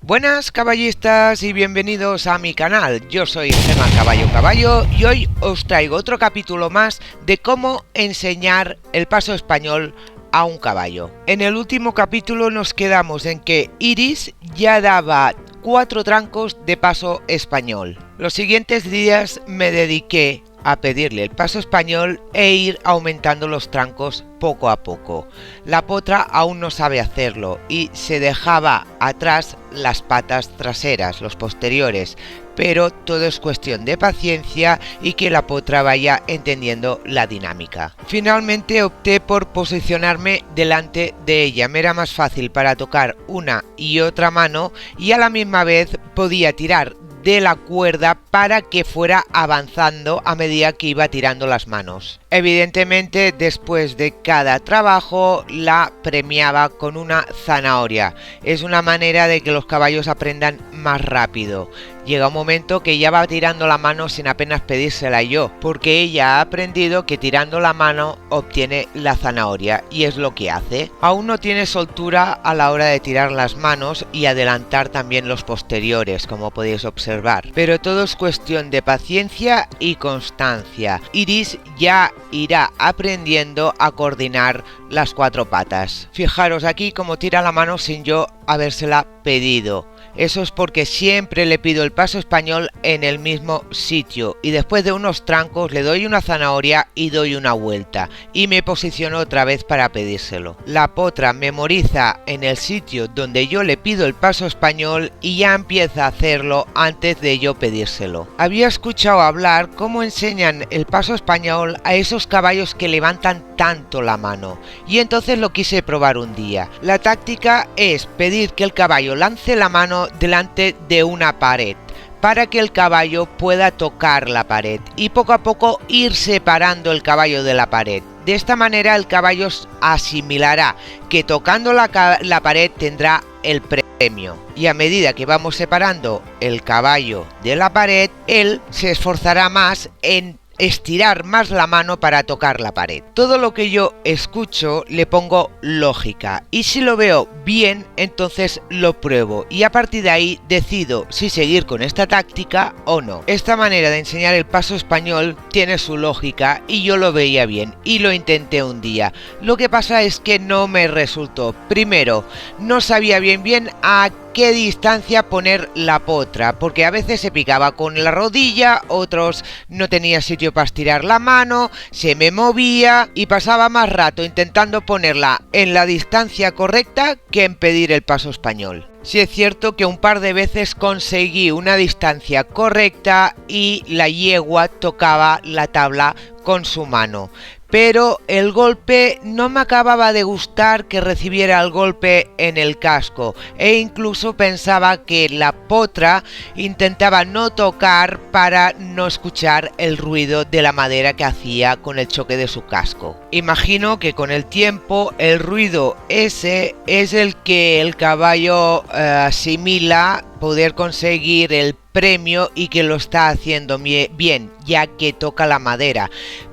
Buenas caballistas y bienvenidos a mi canal. Yo soy Gemma Caballo y hoy os traigo otro capítulo más de cómo enseñar el paso español a un caballo. En el último capítulo nos quedamos en que Iris ya daba 4 trancos de paso español. Los siguientes días me dediqué a pedirle el paso español e ir aumentando los trancos poco a poco. La potra aún no sabe hacerlo y se dejaba atrás las patas traseras, los posteriores, pero todo es cuestión de paciencia y que la potra vaya entendiendo la dinámica. Finalmente opté por posicionarme delante de ella, me era más fácil para tocar una y otra mano y a la misma vez podía tirar de la cuerda para que fuera avanzando a medida que iba tirando las manos. Evidentemente, después de cada trabajo la premiaba con una zanahoria. Es una manera de que los caballos aprendan más rápido. Llega un momento que ya va tirando la mano sin apenas pedírsela yo, porque ella ha aprendido que tirando la mano obtiene la zanahoria y es lo que hace. Aún no tiene soltura a la hora de tirar las manos y adelantar también los posteriores, como podéis observar. Pero todo es cuestión de paciencia y constancia. Iris ya irá aprendiendo a coordinar las 4 patas. Fijaros aquí cómo tira la mano sin yo habérsela pedido. Eso es porque siempre le pido el paso español en el mismo sitio y después de unos trancos le doy una zanahoria y doy una vuelta y me posiciono otra vez para pedírselo. La potra memoriza en el sitio donde yo le pido el paso español y ya empieza a hacerlo antes de yo pedírselo. Había escuchado hablar cómo enseñan el paso español a esos caballos que levantan tanto la mano y entonces lo quise probar un día. La táctica es pedir que el caballo lance la mano delante de una pared para que el caballo pueda tocar la pared y poco a poco ir separando el caballo de la pared. De esta manera el caballo asimilará que tocando la pared tendrá el premio y a medida que vamos separando el caballo de la pared, él se esforzará más en estirar más la mano para tocar la pared. Todo lo que yo escucho le pongo lógica y si lo veo bien entonces lo pruebo y a partir de ahí decido si seguir con esta táctica o no. Esta manera de enseñar el paso español tiene su lógica y yo lo veía bien y lo intenté un día. Lo que pasa es que no me resultó. Primero, no sabía bien a qué distancia poner la potra, porque a veces se picaba con la rodilla, otros no tenía sitio para estirar la mano, se me movía y pasaba más rato intentando ponerla en la distancia correcta que en pedir el paso español. Sí es cierto que un par de veces conseguí una distancia correcta y la yegua tocaba la tabla con su mano. Pero el golpe no me acababa de gustar que recibiera el golpe en el casco e incluso pensaba que la potra intentaba no tocar para no escuchar el ruido de la madera que hacía con el choque de su casco. Imagino que con el tiempo el ruido ese es el que el caballo asimila poder conseguir el premio y que lo está haciendo bien ya que toca la madera.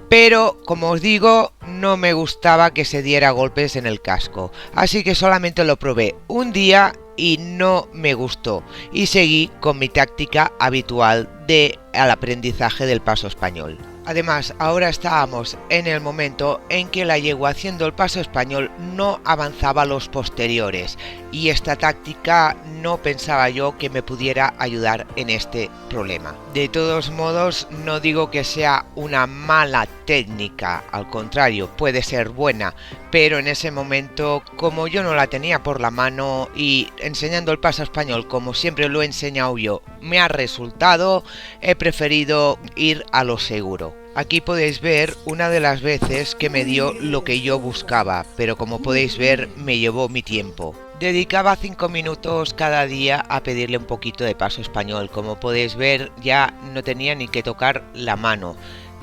Pero, como os digo, no me gustaba que se diera golpes en el casco, así que solamente lo probé un día y no me gustó y seguí con mi táctica habitual al aprendizaje del paso español. Además, ahora estábamos en el momento en que la yegua haciendo el paso español no avanzaba los posteriores y esta táctica no pensaba yo que me pudiera ayudar en este problema. De todos modos, no digo que sea una mala técnica, al contrario, puede ser buena, pero en ese momento, como yo no la tenía por la mano y enseñando el paso español como siempre lo he enseñado yo, me ha resultado, he preferido ir a lo seguro. Aquí podéis ver una de las veces que me dio lo que yo buscaba, pero como podéis ver me llevó mi tiempo. Dedicaba 5 minutos cada día a pedirle un poquito de paso español. Como podéis ver ya no tenía ni que tocar la mano.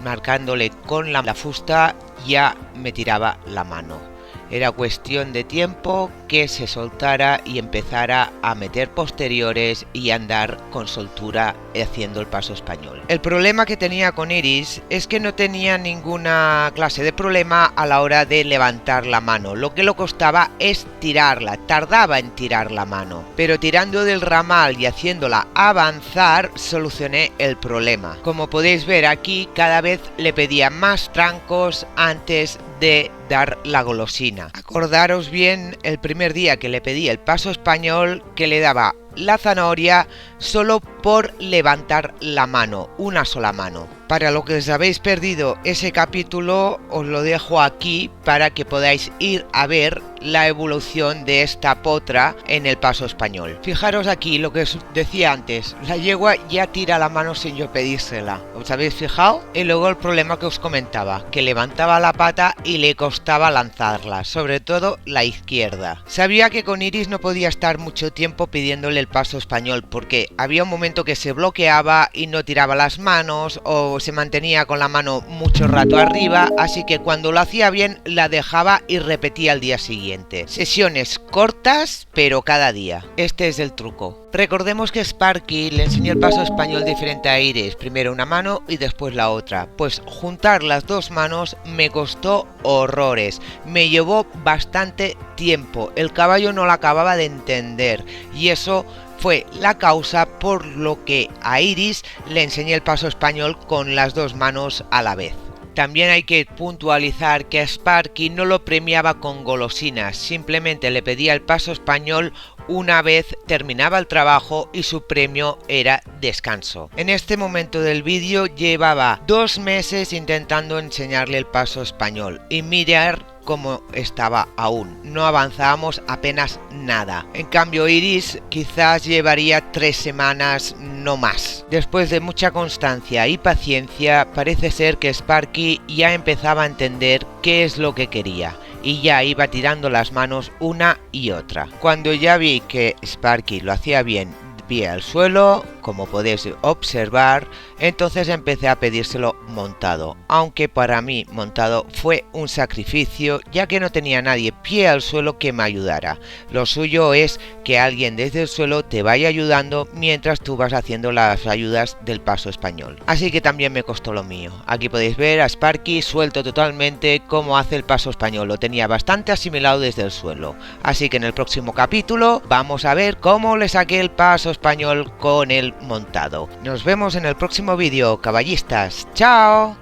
Marcándole con la fusta ya me tiraba la mano. Era cuestión de tiempo que se soltara y empezara a meter posteriores y andar con soltura haciendo el paso español. El problema que tenía con Iris es que no tenía ninguna clase de problema a la hora de levantar la mano. Lo que le costaba es tirarla, tardaba en tirar la mano. Pero tirando del ramal y haciéndola avanzar, solucioné el problema. Como podéis ver aquí, cada vez le pedía más trancos antes de dar la golosina. Acordaros bien el primer día que le pedí el paso español, que le daba la zanahoria solo por levantar la mano, una sola mano. Para lo que os habéis perdido ese capítulo, os lo dejo aquí para que podáis ir a ver la evolución de esta potra en el paso español. Fijaros aquí lo que os decía antes, la yegua ya tira la mano sin yo pedírsela. ¿Os habéis fijado? Y luego el problema que os comentaba, que levantaba la pata y le costaba lanzarla, sobre todo la izquierda. Sabía que con Iris no podía estar mucho tiempo pidiéndole el paso español porque había un momento que se bloqueaba y no tiraba las manos o se mantenía con la mano mucho rato arriba, así que cuando lo hacía bien la dejaba y repetía al día siguiente. Sesiones cortas pero cada día. Este es el truco. Recordemos que Sparky le enseñó el paso español diferente a Iris, primero una mano y después la otra. Pues juntar las dos manos me costó horrores, me llevó bastante tiempo, el caballo no lo acababa de entender y eso fue la causa por lo que a Iris le enseñé el paso español con las dos manos a la vez. También hay que puntualizar que a Sparky no lo premiaba con golosinas, simplemente le pedía el paso español una vez terminaba el trabajo y su premio era descanso. En este momento del vídeo llevaba 2 meses intentando enseñarle el paso español y mirar cómo estaba aún. No avanzábamos apenas nada. En cambio Iris quizás llevaría 3 semanas, no más. Después de mucha constancia y paciencia, parece ser que Sparky ya empezaba a entender qué es lo que quería y ya iba tirando las manos una y otra. Cuando ya vi que Sparky lo hacía bien, pie al suelo, como podéis observar, entonces empecé a pedírselo montado, aunque para mí montado fue un sacrificio ya que no tenía nadie pie al suelo que me ayudara. Lo suyo es que alguien desde el suelo te vaya ayudando mientras tú vas haciendo las ayudas del paso español. Así que también me costó lo mío. Aquí podéis ver a Sparky suelto totalmente cómo hace el paso español, lo tenía bastante asimilado desde el suelo. Así que en el próximo capítulo vamos a ver cómo le saqué el paso español con el montado. Nos vemos en el próximo vídeo, caballistas. ¡Chao!